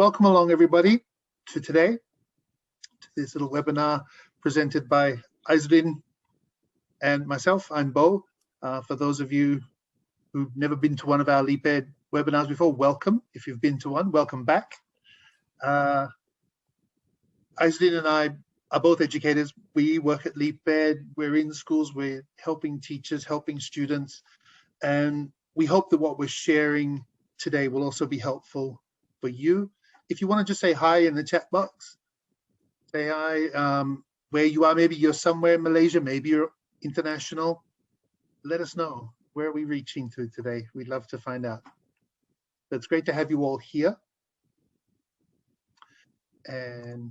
welcome along everybody to today, to this little webinar presented by Aizuddin and myself. I'm Bo. For those of you who've never been to one of our LeapEd webinars before, welcome. If you've been to one, welcome back. Aizuddin and I are both educators. We work at LeapEd. We're in schools. We're helping teachers, helping students. And we hope that what we're sharing today will also be helpful for you. If you want to just say hi in the chat box, say hi where you are. Maybe you're somewhere in Malaysia, maybe you're international. Let us know. Where are we reaching to today? We'd love to find out. So it's great to have you all here. And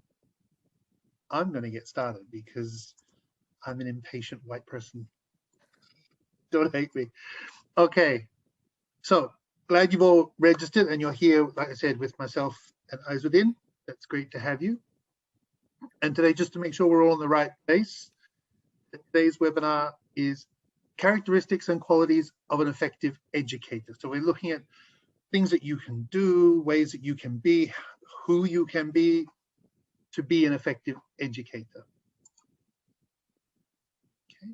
I'm going to get started because I'm an impatient white person. Don't hate me. Okay, so glad you've all registered and you're here, like I said, with myself and Aizuddin. That's great to have you. And today, just to make sure we're all in the right place, today's webinar is characteristics and qualities of an effective educator. So we're looking at things that you can do, ways that you can be, who you can be to be an effective educator. Okay.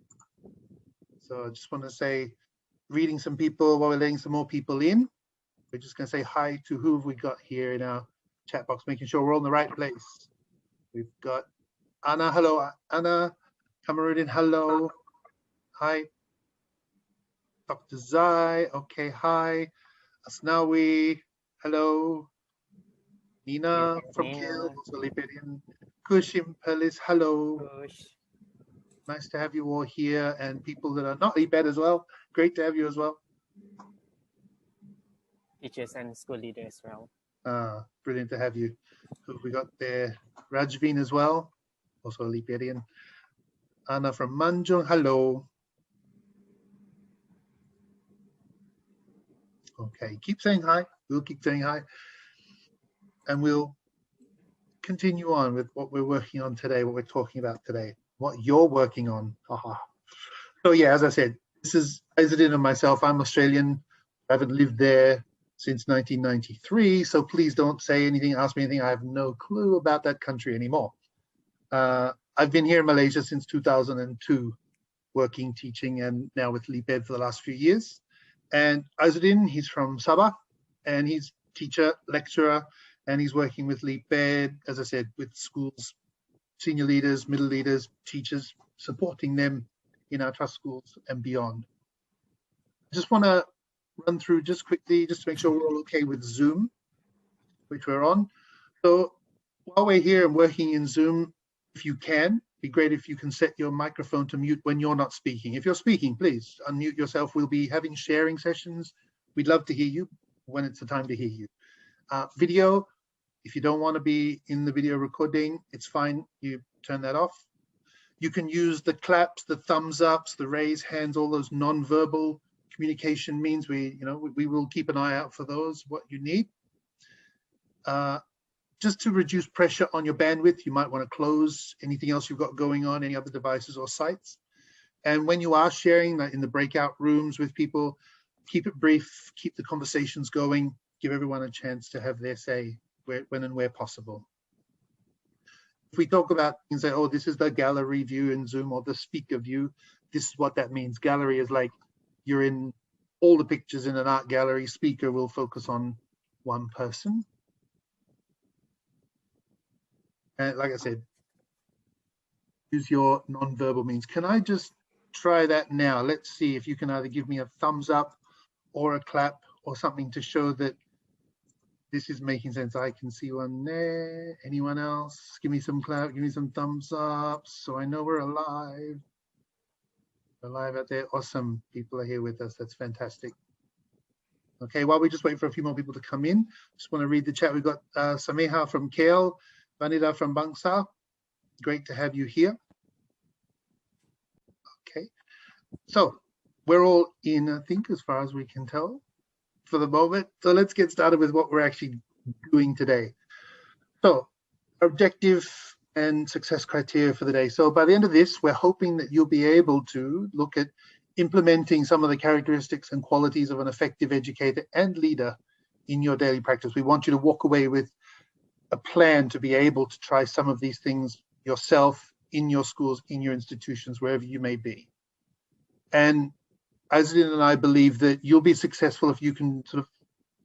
So I just want to say, reading some people while we're letting some more people in. We're just going to say hi to who have we got here in our chat box, making sure we're all in the right place. We've got Anna. Hello, Anna. Kamarudin, hello. Hi. Dr. Zai. Okay, hi. Asnawi. Hello. Nina from Kiel, also LeapEdian. Kushim Pelis, hello. Kush. Nice to have you all here, and people that are not LeapEd as well. Great to have you as well. Teachers and school leaders as well. Brilliant to have you. Who have we got there? Rajveen as well, also a LeapEdian. Anna from Manjung, hello. Okay, keep saying hi. We'll keep saying hi. And we'll continue on with what we're working on today, what we're talking about today, what you're working on. So yeah, as I said, this is Aizuddin and myself. I'm Australian. I haven't lived there since 1993, so please don't say anything, ask me anything. I have no clue about that country anymore. I've been here in Malaysia since 2002, working, teaching, and now with LeapEd for the last few years. And Aizuddin, he's from Sabah, and he's teacher, lecturer, and he's working with LeapEd, as I said, with schools, senior leaders, middle leaders, teachers, supporting them in our trust schools and beyond. I just want to run through just quickly, just to make sure we're all okay with Zoom, which we're on. So while we're here and working in Zoom, if you can, it'd be great if you can set your microphone to mute when you're not speaking. If you're speaking, please unmute yourself. We'll be having sharing sessions. We'd love to hear you when it's the time to hear you. Video, if you don't want to be in the video recording, it's fine. You turn that off. You can use the claps, the thumbs ups, the raise hands, all those non-verbal communication means. We will keep an eye out for those, what you need. Just to reduce pressure on your bandwidth, you might want to close anything else you've got going on, any other devices or sites. And when you are sharing in the breakout rooms with people, keep it brief, keep the conversations going, give everyone a chance to have their say when and where possible. If we talk about things like, oh, this is the gallery view in Zoom or the speaker view, this is what that means. Gallery is like you're in all the pictures in an art gallery. Speaker will focus on one person. And like I said, use your non-verbal means. Can I just try that now? Let's see if you can either give me a thumbs up or a clap or something to show that this is making sense. I can see one there. Anyone else? Give me some clap, give me some thumbs up so I know we're alive. We're alive out there. Awesome. People are here with us. That's fantastic. Okay, while we just wait for a few more people to come in, just want to read the chat. We've got Sameha from KL, Vanida from Bangsa. Great to have you here. Okay, so we're all in, I think, as far as we can tell for the moment. So let's get started with what we're actually doing today. So objective and success criteria for the day. So by the end of this, we're hoping that you'll be able to look at implementing some of the characteristics and qualities of an effective educator and leader in your daily practice. We want you to walk away with a plan to be able to try some of these things yourself in your schools, in your institutions, wherever you may be. And Aizuddin and I believe that you'll be successful if you can sort of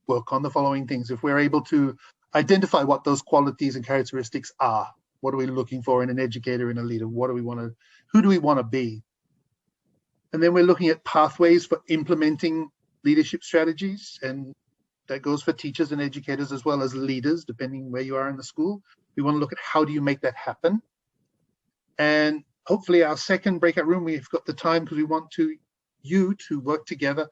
work on the following things. If we're able to identify what those qualities and characteristics are, what are we looking for in an educator, in a leader? What do we want to, who do we want to be? And then we're looking at pathways for implementing leadership strategies, and that goes for teachers and educators as well as leaders, depending where you are in the school. We want to look at how do you make that happen. And hopefully our second breakout room, we've got the time because we want you to work together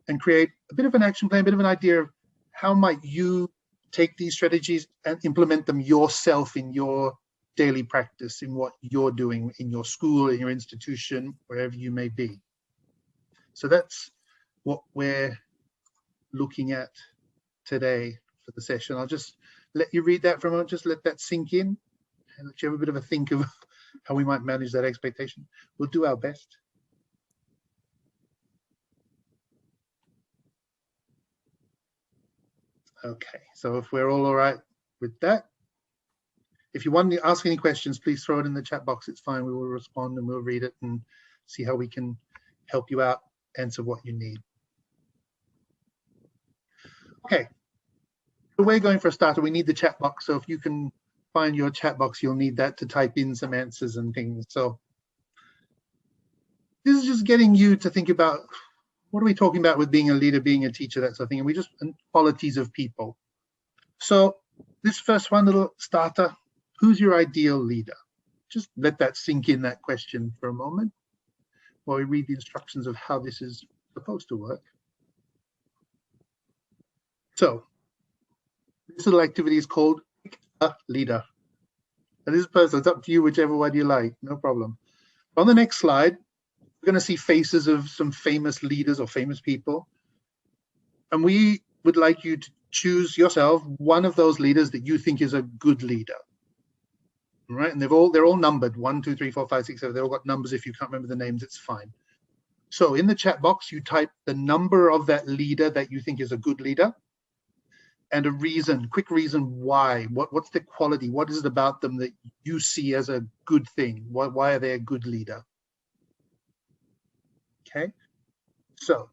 and create a bit of an action plan, a bit of an idea of how might you take these strategies and implement them yourself in your daily practice, in what you're doing in your school, in your institution, wherever you may be. So that's what we're looking at today for the session. I'll just let you read that for a moment, just let that sink in and let you have a bit of a think of how we might manage that expectation. We'll do our best. Okay, so if we're all right with that, if you want to ask any questions, please throw it in the chat box. It's fine. We will respond and we'll read it and see how we can help you out, answer what you need. Okay, so we're going for a starter. We need the chat box. So if you can find your chat box, you'll need that to type in some answers and things. So this is just getting you to think about, what are we talking about with being a leader, being a teacher, that sort of thing. And qualities of people. So this first one, little starter, who's your ideal leader? Just let that sink in, that question, for a moment while we read the instructions of how this is supposed to work. So this little activity is called Pick a Leader. And this person, it's up to you, whichever one you like, no problem. On the next slide, we're going to see faces of some famous leaders or famous people. And we would like you to choose yourself one of those leaders that you think is a good leader. All right, and they're all numbered, 1, 2, 3, 4, 5, 6, 7. They've all got numbers. If you can't remember the names, it's fine. So in the chat box, you type the number of that leader that you think is a good leader and a reason, quick reason why. What's the quality? What is it about them that you see as a good thing? Why are they a good leader? Okay, so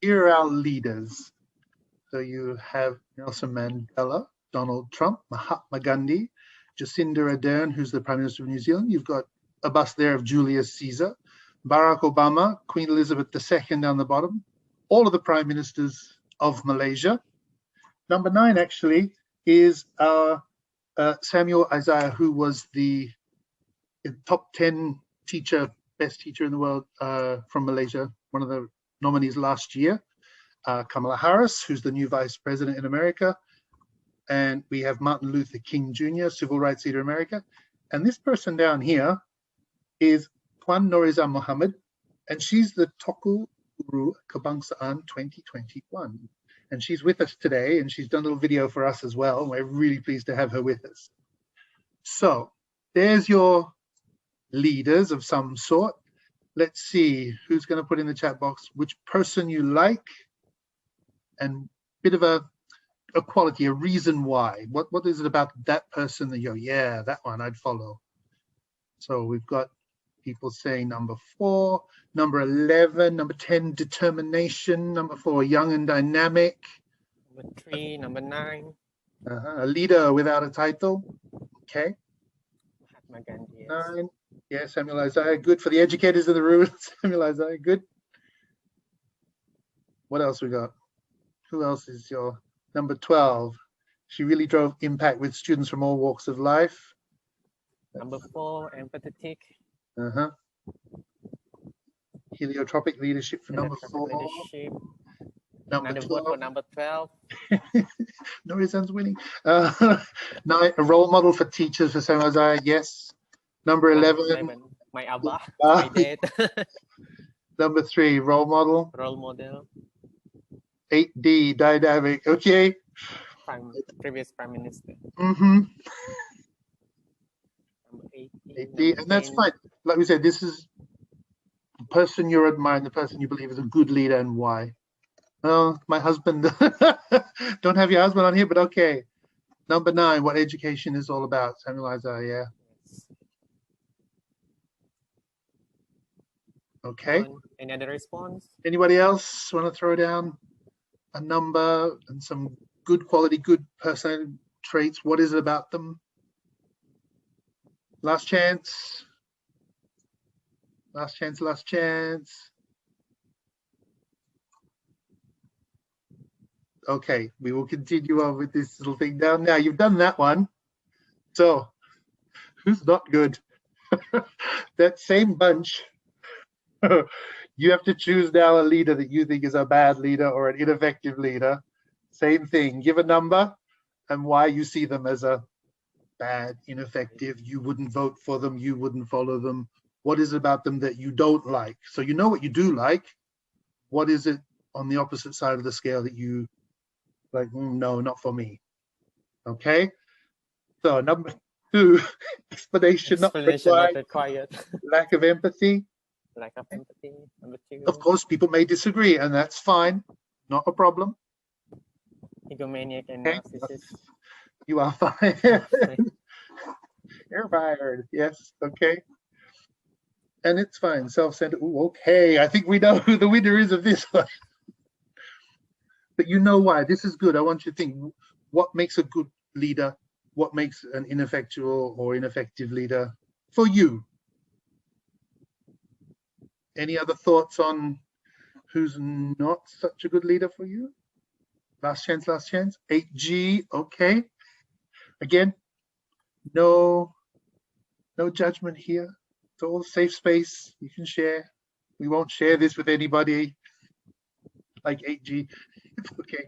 here are our leaders. So you have Nelson Mandela, Donald Trump, Mahatma Gandhi, Jacinda Ardern, who's the Prime Minister of New Zealand. You've got a bust there of Julius Caesar, Barack Obama, Queen Elizabeth II down the bottom, all of the Prime Ministers of Malaysia. Number 9 actually is our Samuel Isaiah, who was the top 10 teacher, best teacher in the world from Malaysia, one of the nominees last year. Kamala Harris, who's the new vice president in America. And we have Martin Luther King Jr., civil rights leader in America. And this person down here is Puan Noriza Muhammad, and she's the Toku Guru Kebangsaan 2021. And she's with us today, and she's done a little video for us as well. And we're really pleased to have her with us. So there's your leaders of some sort. Let's see who's going to put in the chat box which person you like, and a bit of a quality, a reason why. What is it about that person that you're, yeah, that one I'd follow? So we've got people saying number 4, number 11, number 10, determination, number 4, young and dynamic. Number 3, number 9. A leader without a title. Okay. Mahatma Gandhi. 9. Yeah, Samuel Isaiah, good. For the educators in the room, Samuel Isaiah, good. What else we got? Who else is your number 12? She really drove impact with students from all walks of life. Number 4, empathetic. Heliotropic leadership for number 4. Leadership. Number Another 12. vote for number 12. Nori-san's winning. 9, a role model for teachers for Samuel Isaiah, yes. Number 11. My Abba, my dad. Number 3, role model. Role model. 8D, dynamic. Okay. Previous Prime Minister. Number 8D, and that's fine. Like we said, this is the person you're admiring, the person you believe is a good leader, and why. Oh, my husband. Don't have your husband on here, but okay. Number 9, what education is all about. Samuel Isaiah, yeah. Yes. Okay. Any other response? Anybody else want to throw down a number and some good quality, good personality traits? What is it about them? Last chance. Last chance, last chance. Okay, we will continue on with this little thing down. Now, you've done that one. So, who's not good? That same bunch. You have to choose now a leader that you think is a bad leader or an ineffective leader. Same thing. Give a number and why you see them as a bad, ineffective. You wouldn't vote for them. You wouldn't follow them. What is it about them that you don't like? So you know what you do like. What is it on the opposite side of the scale that you like? No, not for me. Okay. So number 2, explanation not required. Lack of empathy. Lack of empathy. Number 2. Of course, people may disagree, and that's fine. Not a problem. Egomaniac and Okay. narcissist. You are fine. You're fired. Yes. Okay. And it's fine. Self-centered. Ooh, okay. I think we know who the winner is of this one. But you know why. This is good. I want you to think, what makes a good leader? What makes an ineffectual or ineffective leader for you? Any other thoughts on who's not such a good leader for you? Last chance, last chance. 8G. Okay. Again, no judgment here. It's all safe space. You can share. We won't share this with anybody. Like 8G. It's okay.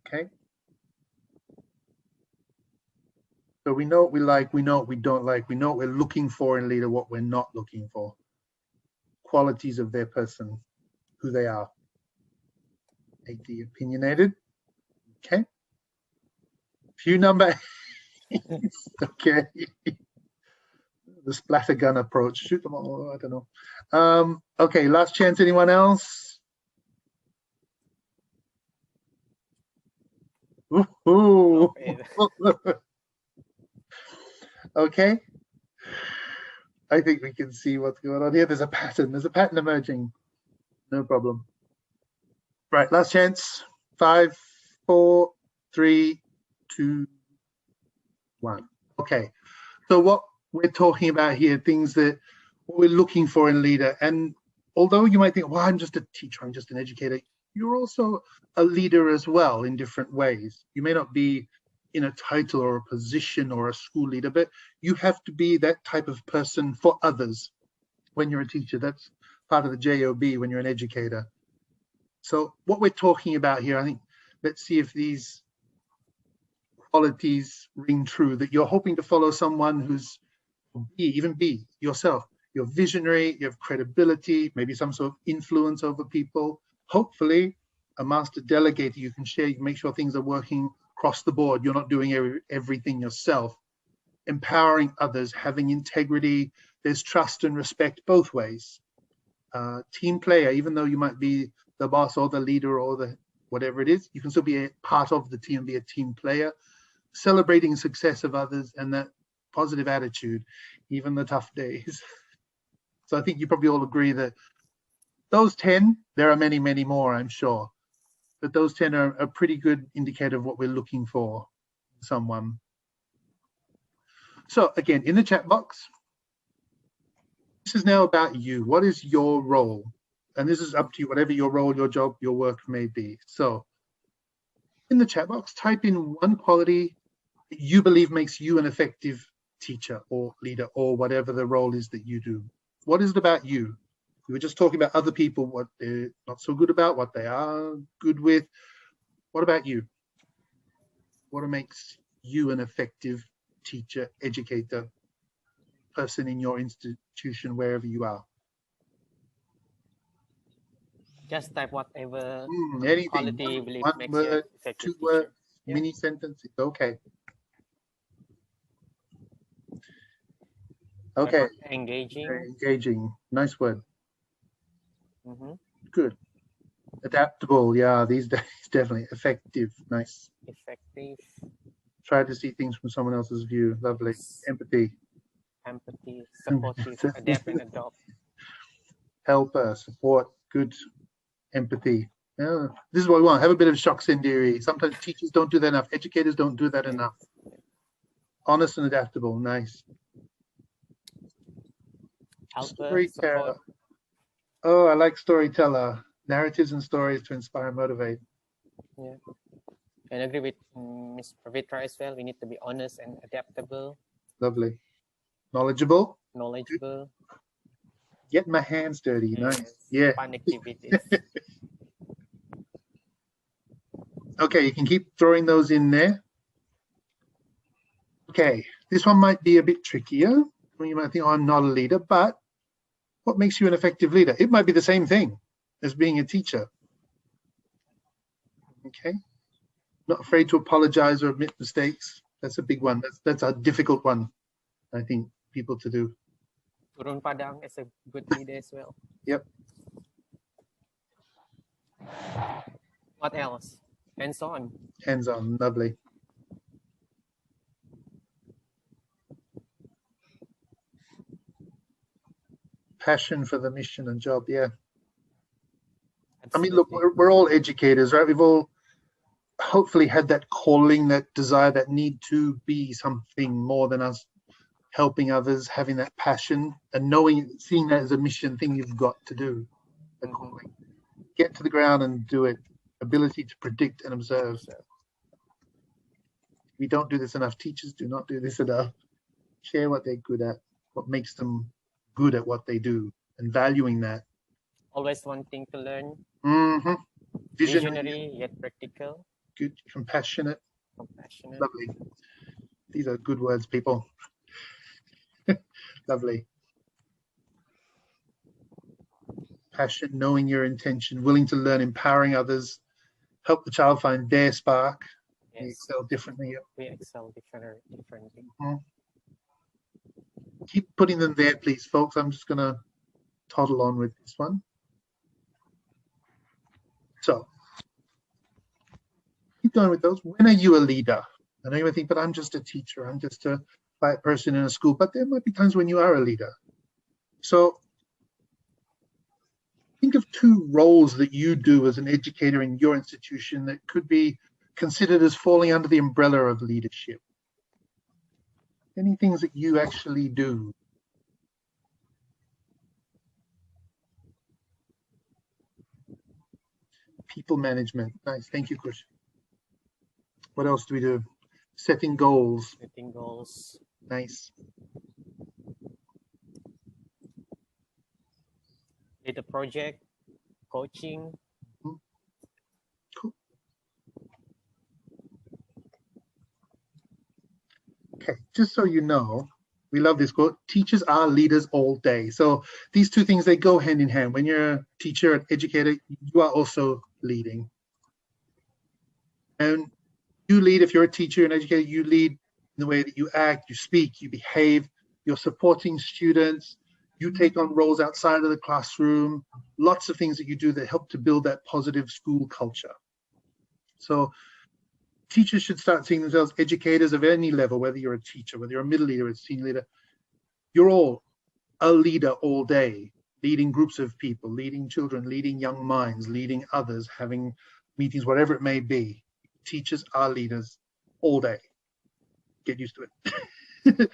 Okay. So we know what we like, we know what we don't like, we know what we're looking for in a leader, what we're not looking for. Qualities of their person, who they are. 8D, opinionated. Okay. Few number 8. Okay. The splatter gun approach. Shoot them all. I don't know. Okay, last chance. Anyone else? Ooh. Okay. I think we can see what's going on here. There's a pattern. There's a pattern emerging. No problem. Right, last chance. 5, 4, 3, 2, 1. Okay. So what we're talking about here, things that we're looking for in a leader. And although you might think, well, I'm just a teacher, I'm just an educator, you're also a leader as well in different ways. You may not be in a title or a position or a school leader, but you have to be that type of person for others when you're a teacher. That's part of the JOB when you're an educator. So what we're talking about here, I think, let's see if these qualities ring true, that you're hoping to follow someone who's even be yourself. You're visionary, you have credibility, maybe some sort of influence over people. Hopefully, a master delegator you can share, you can make sure things are working across the board. You're not doing everything yourself. Empowering others, having integrity, there's trust and respect both ways. Team player, even though you might be the boss or the leader or the whatever it is, you can still be a part of the team, be a team player. Celebrating success of others and that positive attitude, even the tough days. So I think you probably all agree that those 10, there are many, many more, I'm sure, but those 10 are a pretty good indicator of what we're looking for in someone. So again, in the chat box, this is now about you. What is your role? And this is up to you, whatever your role, your job, your work may be. So in the chat box, type in one quality that you believe makes you an effective teacher or leader or whatever the role is that you do. What is it about you? We were just talking about other people, what they're not so good about, what they are good with. What about you? What makes you an effective teacher, educator, person in your institution, wherever you are? Just type whatever anything. quality you believe One makes word, you effective 2 words, teacher. mini sentence, it's okay. Okay. Engaging. Engaging. Nice word. Good. Adaptable. Yeah, these days definitely. Effective. Nice. Effective. Try to see things from someone else's view. Lovely. Empathy. Empathy. Supportive. Adapt and adopt. Helper. Support. Good. Empathy. Yeah, this is what we want. Have a bit of shock theory. Sometimes teachers don't do that enough. Educators don't do that enough. Honest and adaptable. Nice. Helper. Support. Oh, I like storyteller. Narratives and stories to inspire and motivate. Yeah. And I agree with Ms. Pavitra as well. We need to be honest and adaptable. Lovely. Knowledgeable. Knowledgeable. Get my hands dirty. Yes. Nice. Yeah. Fun activities. Okay, you can keep throwing those in there. Okay, this one might be a bit trickier. You might think, oh, I'm not a leader, but what makes you an effective leader? It might be the same thing as being a teacher. Okay, not afraid to apologize or admit mistakes. That's a big one. That's a difficult one, I think, people to do. Turun padang is a good leader as well. Yep. What else? Hands-on. Hands-on, lovely. Passion for the mission and job, yeah. Absolutely. I mean, look, we're all educators, right? We've all hopefully had that calling, that desire, that need to be something more than us, helping others, having that passion and seeing that as a mission thing you've got to do. A calling. Get to the ground and do it. Ability to predict and observe. We don't do this enough. Teachers do not do this enough. Share what they're good at, what makes them good at what they do, and valuing that. Always wanting to learn. Mm-hmm. Visionary yet practical. Good. Compassionate. Compassionate. Lovely. These are good words, people. Lovely. Passion, knowing your intention, willing to learn, empowering others, help the child find their spark. Yes. We excel differently. We excel differently. Mm-hmm. Keep putting them there, please, folks. I'm just going to toddle on with this one. So, keep going with those. When are you a leader? I know you might think, but I'm just a teacher. I'm just a quiet person in a school. But there might be times when you are a leader. So, think of 2 roles that you do as an educator in your institution that could be considered as falling under the umbrella of leadership. Any things that you actually do. People management. Nice. Thank you, Kush. What else do we do? Setting goals. Setting goals. Nice. Data project. Coaching. Mm-hmm. Cool. Okay, just so you know, we love this quote, teachers are leaders all day. So these 2 things, they go hand in hand. When you're a teacher, an educator, you are also leading. And you lead, if you're a teacher and educator, you lead in the way that you act, you speak, you behave, you're supporting students, you take on roles outside of the classroom, lots of things that you do that help to build that positive school culture. So teachers should start seeing themselves educators of any level, whether you're a teacher, whether you're a middle leader, or a senior leader. You're all a leader all day, leading groups of people, leading children, leading young minds, leading others, having meetings, whatever it may be. Teachers are leaders all day. Get used to it.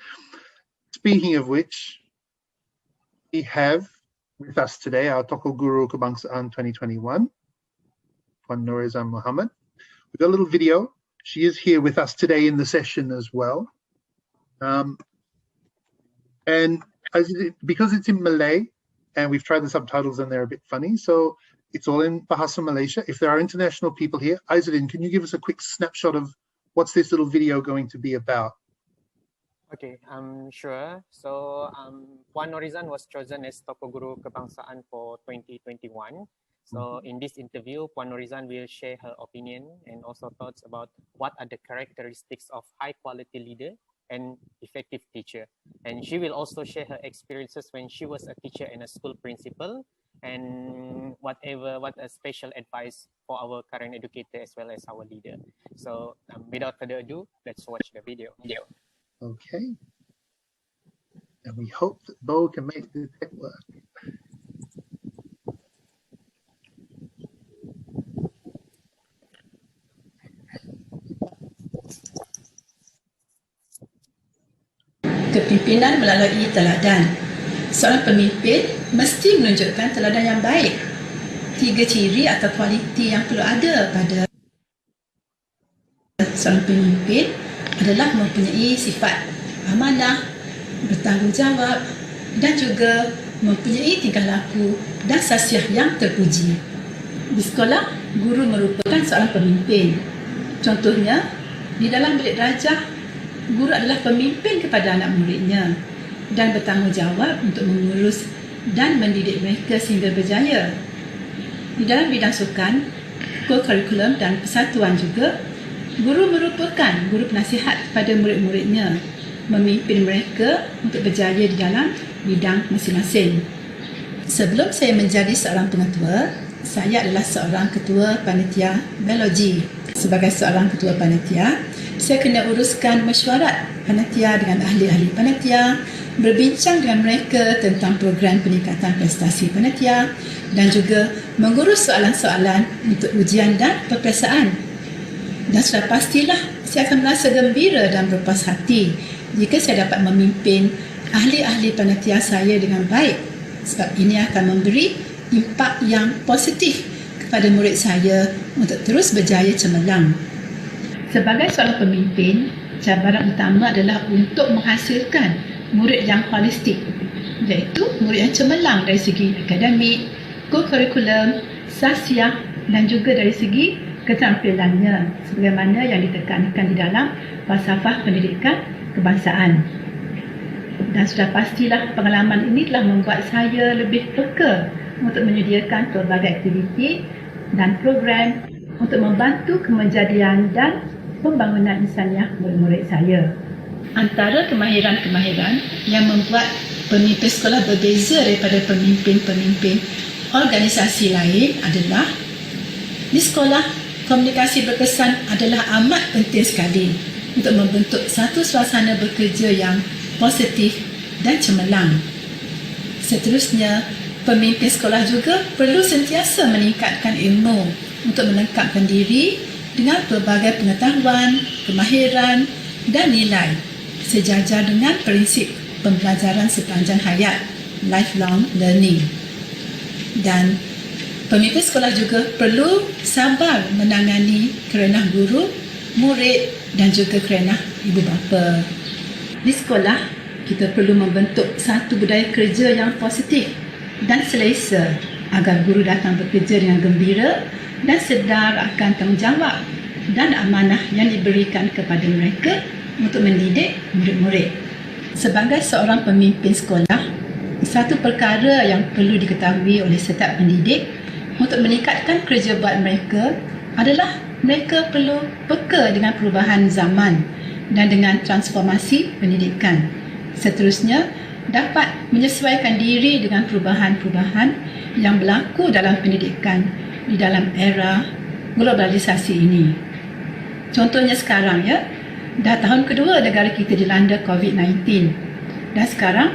Speaking of which, we have with us today our Tokoh Guru Kebangsaan 2021, Puan Norizam Muhammad. We've got a little video. She is here with us today in the session as well. And because it's in Malay, and we've tried the subtitles and they're a bit funny, so it's all in Bahasa Malaysia. If there are international people here, Aizuddin, can you give us a quick snapshot of what's this little video going to be about? Okay, sure. So Puan Norizam was chosen as Tokoh Guru Kebangsaan for 2021. So in this interview, Puan Norizam will share her opinion and also thoughts about what are the characteristics of high quality leader and effective teacher. And she will also share her experiences when she was a teacher and a school principal, and what a special advice for our current educator as well as our leader. So without further ado, let's watch the video. Okay. And we hope that Bo can make the tech work. Kepimpinan melalui teladan. Seorang pemimpin mesti menunjukkan teladan yang baik. 3 ciri atau kualiti yang perlu ada pada seorang pemimpin adalah mempunyai sifat amanah, bertanggungjawab dan juga mempunyai tingkah laku dan khasiat yang terpuji. Di sekolah, guru merupakan seorang pemimpin. Contohnya, di dalam bilik darjah, guru adalah pemimpin kepada anak muridnya dan bertanggungjawab untuk mengurus dan mendidik mereka sehingga berjaya. Di dalam bidang sukan, co-curriculum dan persatuan juga, guru merupakan guru penasihat kepada murid-muridnya, memimpin mereka untuk berjaya di dalam bidang masing-masing. Sebelum saya menjadi seorang pengetua, saya adalah seorang ketua panitia biologi. Sebagai seorang ketua panitia, saya kena uruskan mesyuarat panitia dengan ahli-ahli panitia, berbincang dengan mereka tentang program peningkatan prestasi panitia dan juga mengurus soalan-soalan untuk ujian dan peperiksaan. Dan sudah pastilah saya akan merasa gembira dan berpuas hati jika saya dapat memimpin ahli-ahli panitia saya dengan baik, sebab ini akan memberi impak yang positif kepada murid saya untuk terus berjaya cemerlang. Sebagai seorang pemimpin, cabaran utama adalah untuk menghasilkan murid yang holistik, iaitu murid yang cemerlang dari segi akademik, co-curriculum, sasiah dan juga dari segi keterampilannya sebagaimana yang ditekankan di dalam falsafah pendidikan kebangsaan. Dan sudah pastilah pengalaman ini telah membuat saya lebih peka untuk menyediakan pelbagai aktiviti dan program untuk membantu kemenjadian dan pembangunan insaniah murid-murid saya. Antara kemahiran-kemahiran yang membuat pemimpin sekolah berbeza daripada pemimpin-pemimpin organisasi lain adalah di sekolah, komunikasi berkesan adalah amat penting sekali untuk membentuk satu suasana bekerja yang positif dan cemerlang. Seterusnya, pemimpin sekolah juga perlu sentiasa meningkatkan ilmu untuk melengkapkan diri dengan pelbagai pengetahuan, kemahiran dan nilai sejajar dengan prinsip pembelajaran sepanjang hayat, lifelong learning. Dan pemimpin sekolah juga perlu sabar menangani kerenah guru, murid dan juga kerenah ibu bapa. Di sekolah, kita perlu membentuk satu budaya kerja yang positif dan selesa agar guru datang bekerja dengan gembira dan sedar akan tanggungjawab dan amanah yang diberikan kepada mereka untuk mendidik murid-murid. Sebagai seorang pemimpin sekolah, satu perkara yang perlu diketahui oleh setiap pendidik untuk meningkatkan kerja buat mereka adalah mereka perlu peka dengan perubahan zaman dan dengan transformasi pendidikan. Seterusnya, dapat menyesuaikan diri dengan perubahan-perubahan yang berlaku dalam pendidikan di dalam era globalisasi ini. Contohnya sekarang dah tahun kedua negara kita dilanda COVID-19 dan sekarang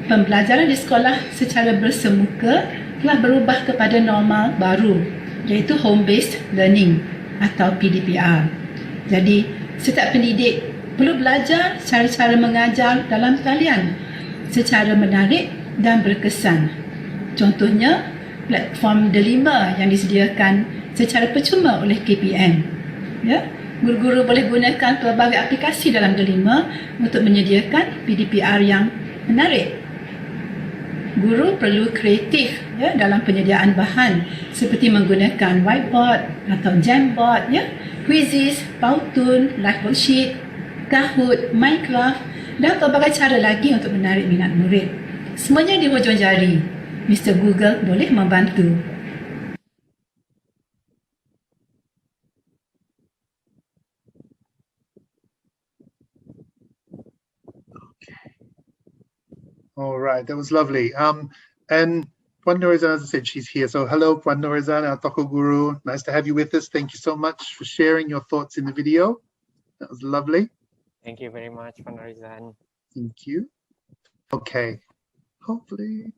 pembelajaran di sekolah secara bersemuka telah berubah kepada normal baru, iaitu home-based learning atau PDPR. Jadi, setiap pendidik perlu belajar cara-cara mengajar dalam talian secara menarik dan berkesan. Contohnya, platform Delima yang disediakan secara percuma oleh KPM. Guru-guru boleh gunakan pelbagai aplikasi dalam Delima untuk menyediakan PDPR yang menarik. Guru perlu kreatif dalam penyediaan bahan seperti menggunakan whiteboard atau jamboard, quizzes, Powtoon, live worksheet, Kahoot, Minecraft dan pelbagai cara lagi untuk menarik minat murid. Semuanya di hujung jari. Mr. Google boleh membantu. All right, that was lovely. And Puan Norizan, as I said, she's here. So hello, Puan Norizan, our Toko Guru. Nice to have you with us. Thank you so much for sharing your thoughts in the video. That was lovely. Thank you very much, Puan Norizan. Thank you. Okay. Hopefully,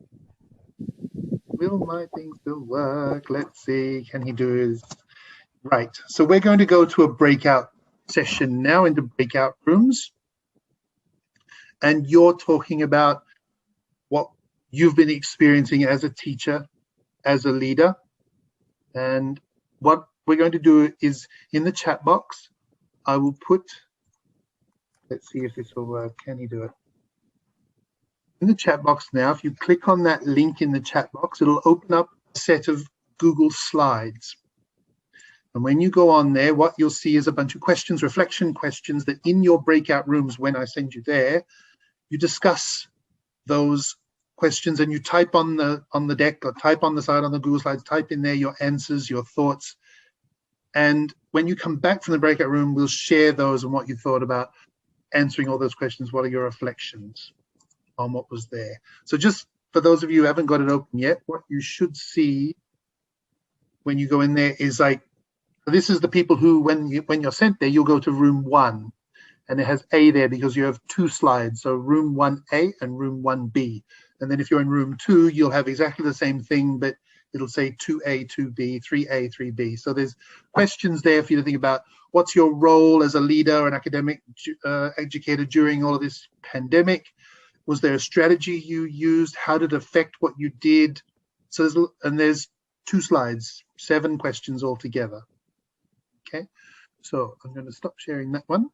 will my thing still work? Let's see. Can he do his... Right. So we're going to go to a breakout session now into breakout rooms. And you're talking about what you've been experiencing as a teacher, as a leader. And what we're going to do is in the chat box, I will put, let's see if this will work. Can you do it? In the chat box now, if you click on that link in the chat box, it'll open up a set of Google Slides. And when you go on there, what you'll see is a bunch of questions, reflection questions that in your breakout rooms, when I send you there, you discuss those questions and you type on the deck or type on the side on the Google Slides, type in there your answers, your thoughts. And when you come back from the breakout room, we'll share those and what you thought about answering all those questions. What are your reflections on what was there? So just for those of you who haven't got it open yet, what you should see when you go in there is like, this is the people who, when you're sent there, you'll go to room 1. And it has A there because you have 2 slides. So room 1A and room 1B. And then if you're in room 2, you'll have exactly the same thing, but it'll say 2A, 2B, 3A, 3B. So there's questions there for you to think about. What's your role as a leader, an academic educator during all of this pandemic? Was there a strategy you used? How did it affect what you did? So there's 2 slides, 7 questions altogether. Okay, so I'm going to stop sharing that one.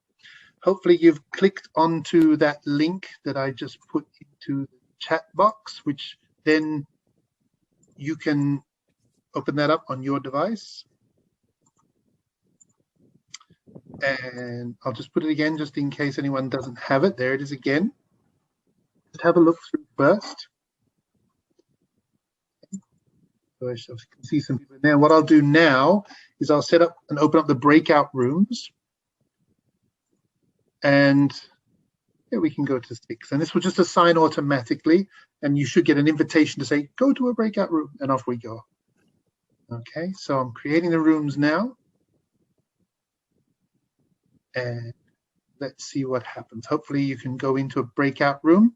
Hopefully you've clicked onto that link that I just put into the chat box, which then you can open that up on your device. And I'll just put it again, just in case anyone doesn't have it. There it is again. Just have a look through first. So I can see some people in there. What I'll do now is I'll set up and open up the breakout rooms. And here we can go to 6. And this will just assign automatically. And you should get an invitation to say, go to a breakout room. And off we go. Okay, so I'm creating the rooms now. And let's see what happens. Hopefully you can go into a breakout room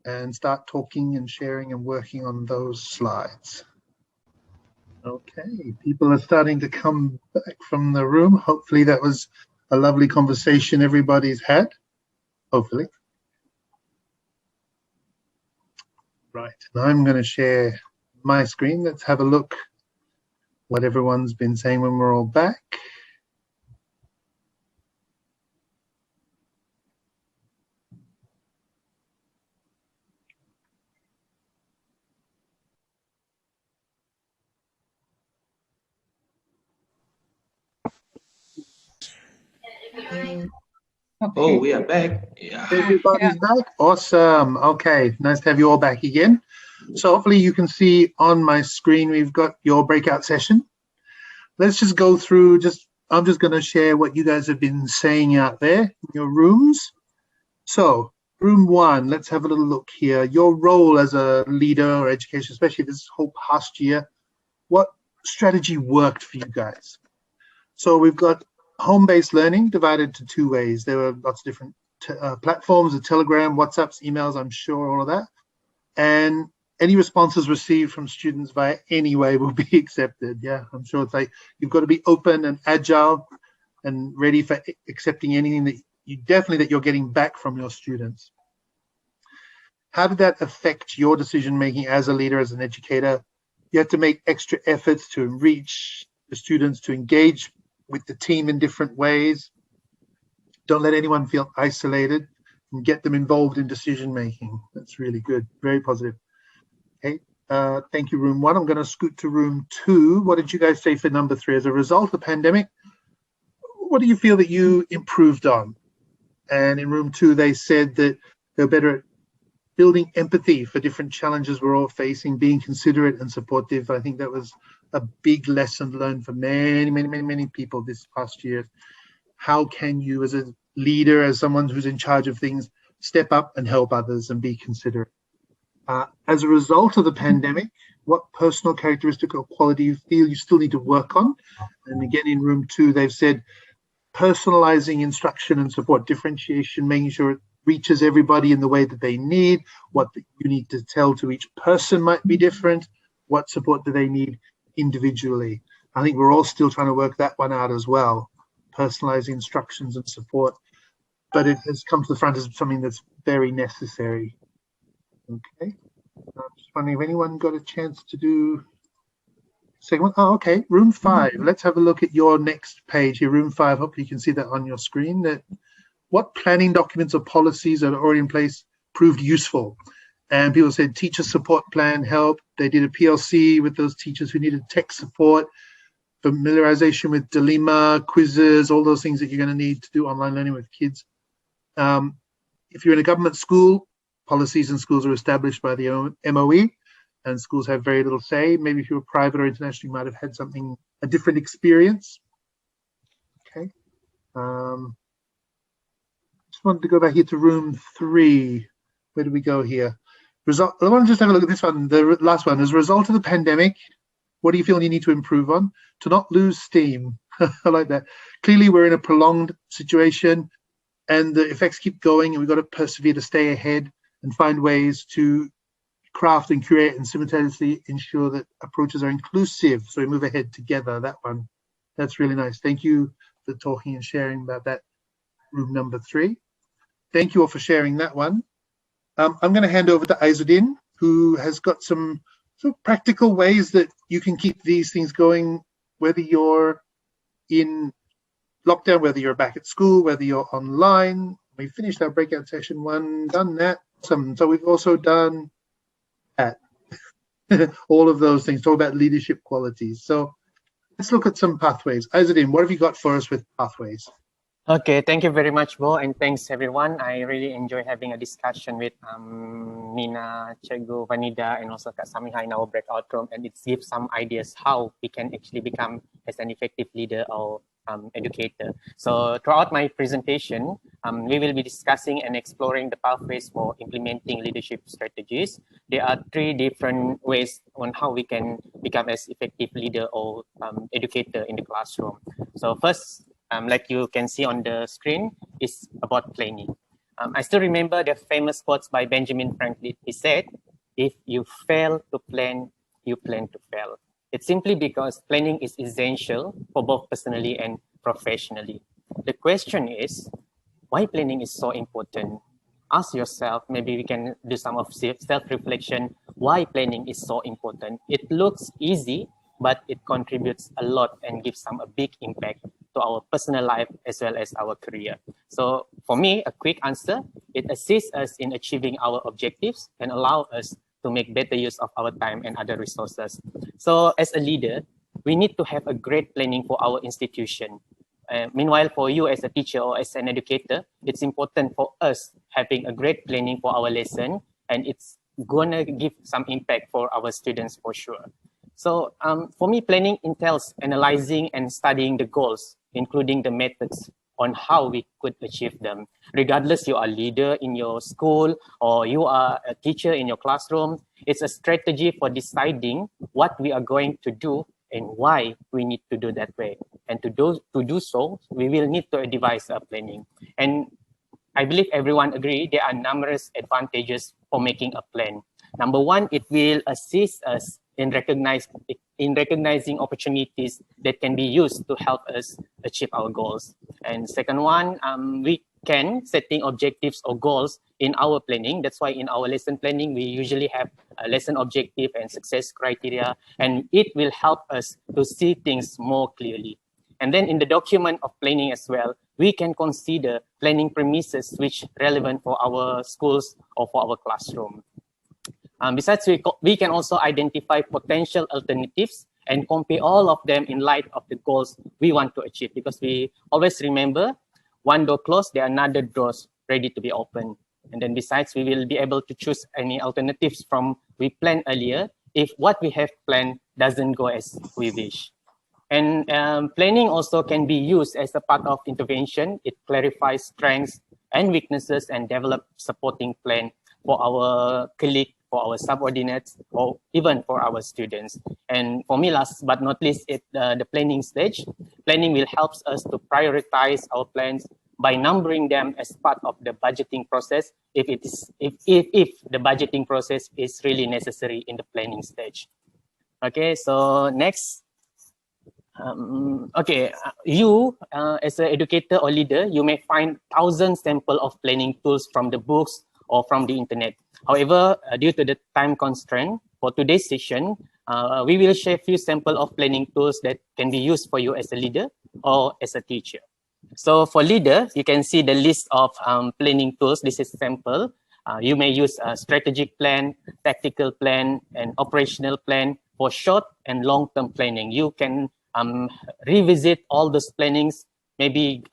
and start talking and sharing and working on those slides. Okay, people are starting to come back from the room. Hopefully that was a lovely conversation everybody's had. Hopefully. Right, now I'm going to share my screen. Let's have a look what everyone's been saying when we're all back. Oh, we are back. Yeah. Everybody's back. Awesome. Okay, nice to have you all back again. So hopefully you can see on my screen we've got your breakout session. Let's just go through, I'm just going to share what you guys have been saying out there in your rooms. So room 1, let's have a little look here. Your role as a leader or education, especially this whole past year, what strategy worked for you guys? So we've got home-based learning divided to 2 ways. There were lots of different platforms, the Telegram, WhatsApps, emails, I'm sure, all of that. And any responses received from students via any way will be accepted. Yeah, I'm sure it's like you've got to be open and agile and ready for accepting anything that you're getting back from your students. How did that affect your decision-making as a leader, as an educator? You had to make extra efforts to reach the students, to engage with the team in different ways. Don't let anyone feel isolated and get them involved in decision making. That's really good, very positive. Okay, thank you, room 1. I'm going to scoot to room 2. What did you guys say for number 3? As a result of the pandemic, what do you feel that you improved on? And in room 2, they said that they're better at building empathy for different challenges we're all facing, being considerate and supportive. I think that was a big lesson learned for many people this past year. How can you, as a leader, as someone who's in charge of things, step up and help others and be considerate? As a result of the pandemic, what personal characteristic or quality you feel you still need to work on? And again, in room 2, they've said personalizing instruction and support, differentiation, making sure it reaches everybody in the way that they need. What you need to tell to each person might be different. What support do they need individually? I think we're all still trying to work that one out as well, personalizing instructions and support. But it has come to the front as something that's very necessary. Okay. I'm just wondering if anyone got a chance to do second one. Oh, okay. Room 5. Let's have a look at your next page here. Room 5. Hopefully you can see that on your screen. That what planning documents or policies that are already in place proved useful? And people said teacher support plan helped. They did a PLC with those teachers who needed tech support, familiarization with dilemma, quizzes, all those things that you're going to need to do online learning with kids. If you're in a government school, policies in schools are established by the MOE, and schools have very little say. Maybe if you were private or international, you might have had a different experience. Okay. Just wanted to go back here to room 3. Where do we go here? I want to just have a look at this one. The last one. As a result of the pandemic, what do you feel you need to improve on? To not lose steam. I like that. Clearly, we're in a prolonged situation, and the effects keep going, and we've got to persevere to stay ahead and find ways to craft and create and simultaneously ensure that approaches are inclusive. So we move ahead together. That one. That's really nice. Thank you for talking and sharing about that. Room number 3. Thank you all for sharing that one. I'm going to hand over to Aizuddin, who has got some sort of practical ways that you can keep these things going, whether you're in lockdown, whether you're back at school, whether you're online. We finished our breakout session 1, done that. So we've also done that. All of those things, talk about leadership qualities. So let's look at some pathways. Aizuddin, what have you got for us with pathways? Okay, thank you very much, Bo, and thanks everyone. I really enjoy having a discussion with Nina, Cikgu Vanida, and also Kak Samiha in our breakout room, and it gives some ideas how we can actually become as an effective leader or educator. So throughout my presentation, we will be discussing and exploring the pathways for implementing leadership strategies. There are 3 different ways on how we can become as effective leader or educator in the classroom. So first, like you can see on the screen, is about planning. I still remember the famous quotes by Benjamin Franklin. He said, if you fail to plan, you plan to fail. It's simply because planning is essential for both personally and professionally. The question is, why planning is so important? Ask yourself, maybe we can do some of self-reflection, why planning is so important. It looks easy, but it contributes a lot and gives a big impact to our personal life as well as our career. So for me, a quick answer, it assists us in achieving our objectives and allow us to make better use of our time and other resources. So as a leader, we need to have a great planning for our institution. Meanwhile, for you as a teacher or as an educator, it's important for us having a great planning for our lesson, and it's gonna give some impact for our students for sure. So for me, planning entails analyzing and studying the goals, including the methods on how we could achieve them. Regardless, you are a leader in your school or you are a teacher in your classroom, it's a strategy for deciding what we are going to do and why we need to do that way. And to do so, we will need to devise a planning. And I believe everyone agree there are numerous advantages for making a plan. Number 1, it will assist us in recognizing opportunities that can be used to help us achieve our goals. And second one, we can setting objectives or goals in our planning. That's why in our lesson planning, we usually have a lesson objective and success criteria, and it will help us to see things more clearly. And then in the document of planning as well, we can consider planning premises which relevant for our schools or for our classroom. Besides, we can also identify potential alternatives and compare all of them in light of the goals we want to achieve, because we always remember, one door closed, there are another doors ready to be opened. And then besides, we will be able to choose any alternatives from we planned earlier if what we have planned doesn't go as we wish. And planning also can be used as a part of intervention. It clarifies strengths and weaknesses and develop supporting plan for our colleague for our subordinates, or even for our students. And for me, last but not least, the planning stage. Planning will help us to prioritize our plans by numbering them as part of the budgeting process if the budgeting process is really necessary in the planning stage. Okay, so next. You as an educator or leader, you may find thousands samples of planning tools from the books or from the internet. However, due to the time constraint for today's session, we will share a few samples of planning tools that can be used for you as a leader or as a teacher. So for leader, you can see the list of planning tools. This is sample. You may use a strategic plan, tactical plan, and operational plan for short and long-term planning. You can revisit all those plannings. Maybe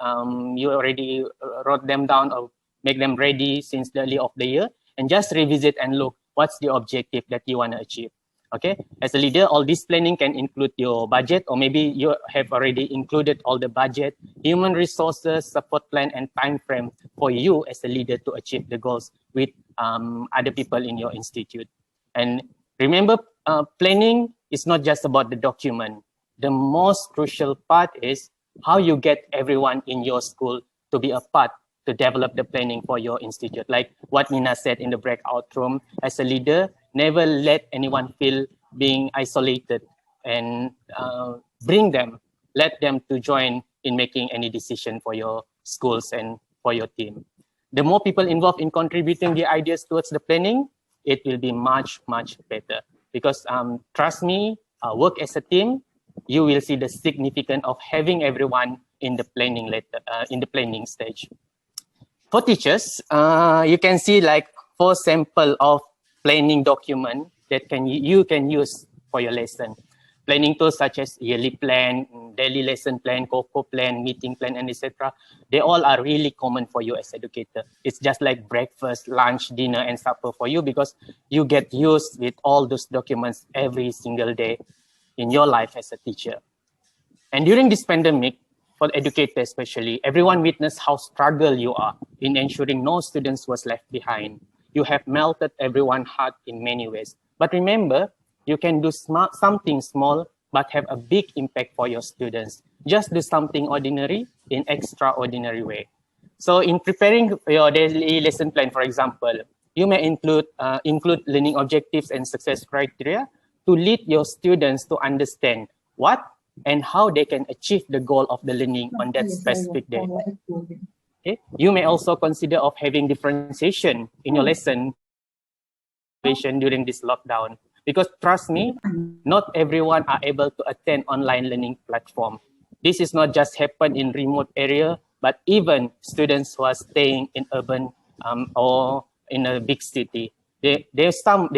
you already wrote them down or make them ready since the early of the year, and just revisit and look what's the objective that you want to achieve. Okay, as a leader, all this planning can include your budget, or maybe you have already included all the budget, human resources, support plan, and time frame for you as a leader to achieve the goals with other people in your institute. And remember, planning is not just about the document. The most crucial part is how you get everyone in your school to be a part to develop the planning for your institute. Like what Nina said in the breakout room, as a leader, never let anyone feel being isolated, and let them to join in making any decision for your schools and for your team. The more people involved in contributing the ideas towards the planning, it will be much, much better. Because trust me, work as a team, you will see the significance of having everyone in the planning stage. For teachers, you can see like 4 samples of planning document that you can use for your lesson. Planning tools such as yearly plan, daily lesson plan, COCO plan, meeting plan, and etc. They all are really common for you as educator. It's just like breakfast, lunch, dinner, and supper for you, because you get used with all those documents every single day in your life as a teacher. And during this pandemic, for educators especially, everyone witnessed how struggle you are in ensuring no students was left behind. You have melted everyone's heart in many ways. But remember, you can do something small, but have a big impact for your students. Just do something ordinary in extraordinary way. So in preparing your daily lesson plan, for example, you may include learning objectives and success criteria to lead your students to understand what and how they can achieve the goal of the learning on that specific day. Okay. You may also consider of having differentiation in your lesson during this lockdown, because trust me, not everyone are able to attend online learning platform. This is not just happen in remote area, but even students who are staying in urban or in a big city. Some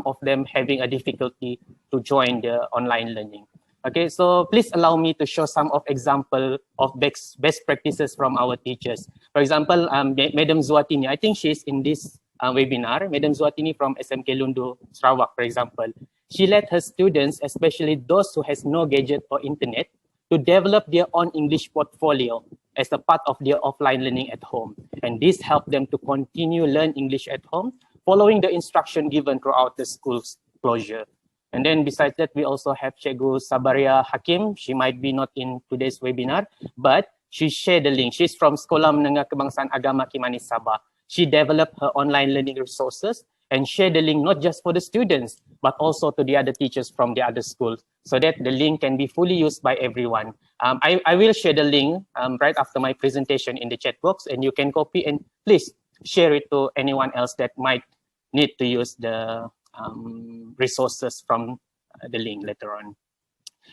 of them having a difficulty to join the online learning. Okay, so please allow me to show some of example of best practices from our teachers. For example, Madam Zuatini, I think she's in this webinar. Madam Zuatini from SMK Lundu, Sarawak, for example. She led her students, especially those who has no gadget or internet, to develop their own English portfolio as a part of their offline learning at home. And this helped them to continue learn English at home, following the instruction given throughout the school's closure. And then besides that, we also have Cikgu Sabaria Hakim. She might be not in today's webinar, but she shared the link. She's from Sekolah Menengah Kebangsaan Agama Kimanis Sabah. She developed her online learning resources and shared the link not just for the students, but also to the other teachers from the other schools, so that the link can be fully used by everyone. I will share the link right after my presentation in the chat box, and you can copy and please share it to anyone else that might need to use the resources from the link later on.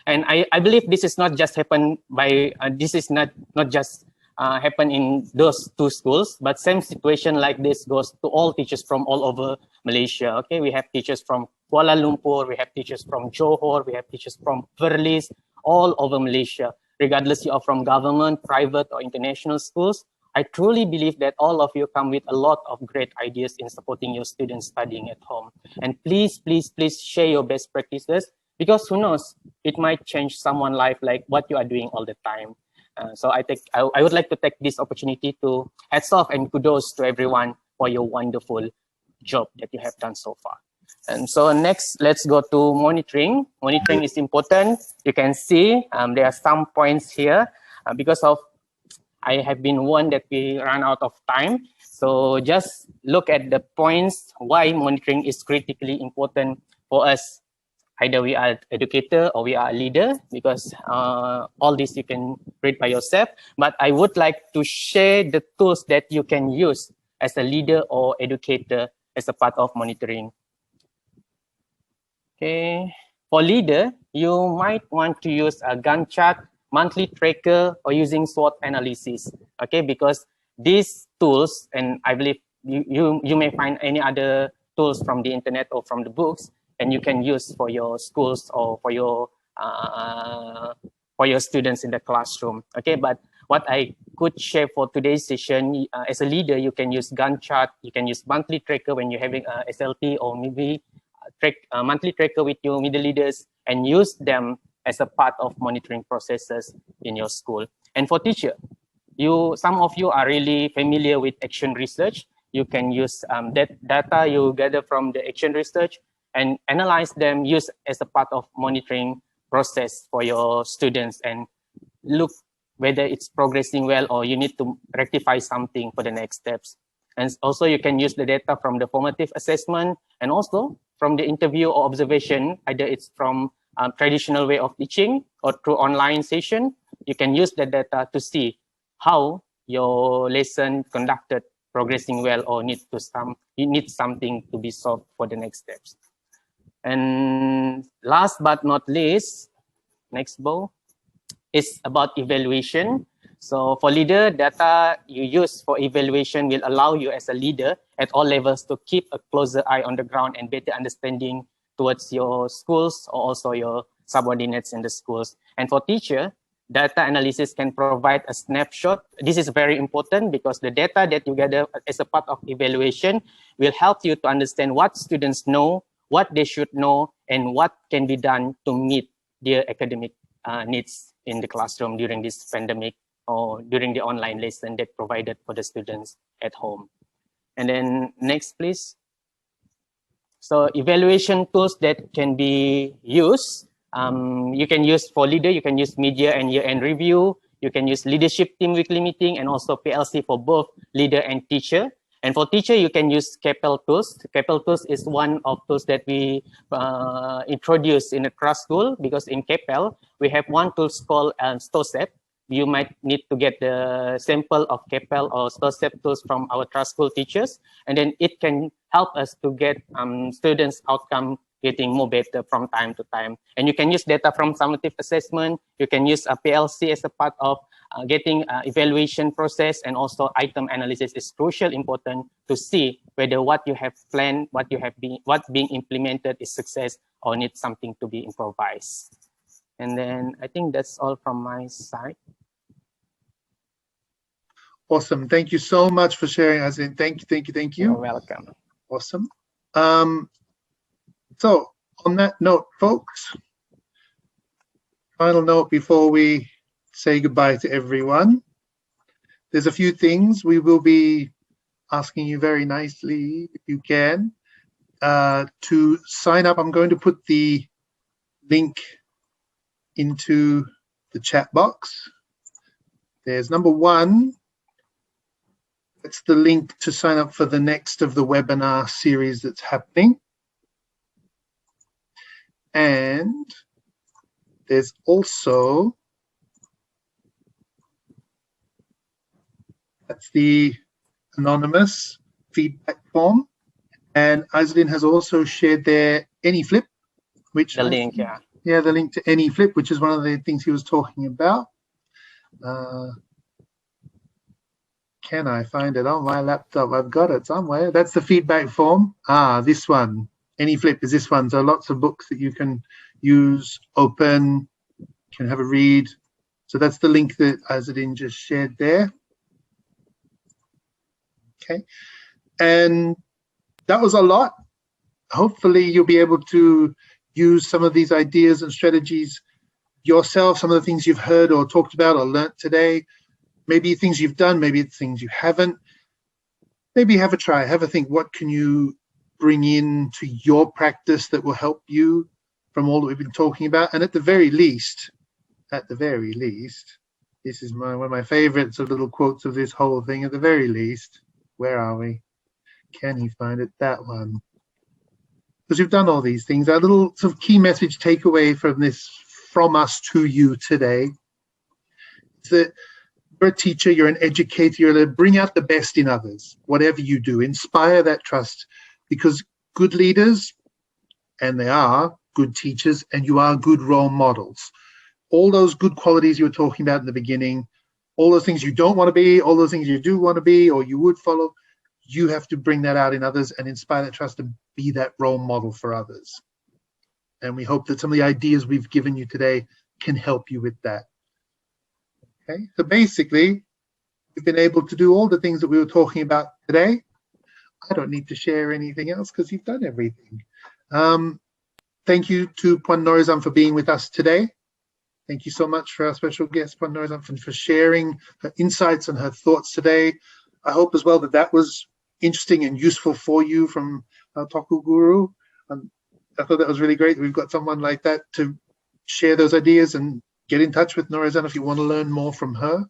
And I believe this is not just happen by, this is not just happen in those 2 schools, but same situation like this goes to all teachers from all over Malaysia. Okay, we have teachers from Kuala Lumpur, we have teachers from Johor, we have teachers from Perlis, all over Malaysia, regardless you are from government, private, or international schools. I truly believe that all of you come with a lot of great ideas in supporting your students studying at home. And please, please, please share your best practices, because who knows, it might change someone's life like what you are doing all the time. So I would like to take this opportunity to hats off and kudos to everyone for your wonderful job that you have done so far. And so next, let's go to monitoring. Monitoring is important. You can see there are some points here because of I have been warned that we run out of time. So just look at the points why monitoring is critically important for us. Either we are educator or we are a leader, because all this you can read by yourself. But I would like to share the tools that you can use as a leader or educator as a part of monitoring. Okay, for leader, you might want to use a Gantt chart, monthly tracker, or using SWOT analysis. Okay, because these tools, and I believe you may find any other tools from the internet or from the books, and you can use for your schools or for your students in the classroom. Okay, but what I could share for today's session, as a leader, you can use Gantt chart, you can use monthly tracker when you're having a SLT, or maybe monthly tracker with your middle leaders, and use them as a part of monitoring processes in your school. And for teacher, some of you are really familiar with action research. You can use that data you gather from the action research and analyze them, use as a part of monitoring process for your students, and look whether it's progressing well or you need to rectify something for the next steps. And also you can use the data from the formative assessment and also from the interview or observation, either it's from traditional way of teaching or through online session. You can use the data to see how your lesson conducted, progressing well, or you need something to be solved for the next steps. And last but not least, next bow, is about evaluation. So for leader, data you use for evaluation will allow you as a leader at all levels to keep a closer eye on the ground and better understanding towards your schools or also your subordinates in the schools. And for teacher, data analysis can provide a snapshot. This is very important because the data that you gather as a part of evaluation will help you to understand what students know, what they should know, and what can be done to meet their academic needs in the classroom during this pandemic or during the online lesson that provided for the students at home. And then next, please. So evaluation tools that can be used. You can use for leader, you can use media and year-end review. You can use leadership team weekly meeting and also PLC for both leader and teacher. And for teacher, you can use CAPEL tools. CAPEL tools is one of those that we introduced in the class school, because in CAPEL, we have one tool called STOSEP. You might need to get the sample of CAPEL or STOSEP tools from our trust school teachers, and then it can help us to get students' outcome getting more better from time to time. And you can use data from summative assessment. You can use a PLC as a part of getting evaluation process, and also item analysis is crucial important to see whether what you have planned, what's being implemented is success or needs something to be improvised. And then I think that's all from my side. Awesome. Thank you so much for sharing, Aizuddin. Thank you. You're welcome. Awesome. So on that note, folks, final note before we say goodbye to everyone. There's a few things we will be asking you very nicely, if you can, to sign up. I'm going to put the link into the chat box. There's number one. It's the link to sign up for the next of the webinar series that's happening. And there's also, that's the anonymous feedback form. And Aizuddin has also shared their AnyFlip, which the link, yeah. Yeah, the link to AnyFlip, which is one of the things he was talking about. Can I find it on my laptop? I've got it somewhere. That's the feedback form. This one. AnyFlip is this one. So lots of books that you can use, open, can have a read. So that's the link that Aizuddin just shared there. Okay. And that was a lot. Hopefully you'll be able to use some of these ideas and strategies yourself, some of the things you've heard or talked about or learnt today. Maybe things you've done, maybe it's things you haven't. Maybe have a try, have a think. What can you bring in to your practice that will help you from all that we've been talking about. And at the very least, this is one of my favorites of little quotes of this whole thing. At the very least, where are we? Can he find it? That one. Because we've done all these things. Our little sort of key message takeaway from this, from us to you today, is that you're a teacher, you're an educator, you're to bring out the best in others, whatever you do. Inspire that trust, because good leaders, and they are good teachers, and you are good role models. All those good qualities you were talking about in the beginning, all those things you don't want to be, all those things you do want to be or you would follow, you have to bring that out in others and inspire that trust and be that role model for others. And we hope that some of the ideas we've given you today can help you with that. Okay, so basically, we've been able to do all the things that we were talking about today. I don't need to share anything else because you've done everything. Thank you to Puan Norizam for being with us today. Thank you so much for our special guest, Puan Norizam, for sharing her insights and her thoughts today. I hope as well that that was interesting and useful for you from our Toku Guru. I thought that was really great. We've got someone like that to share those ideas, and get in touch with Norizam if you want to learn more from her.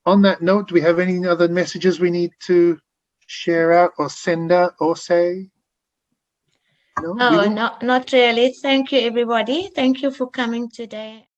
On that note, do we have any other messages we need to share out or send out or say? No, not really. Thank you, everybody. Thank you for coming today.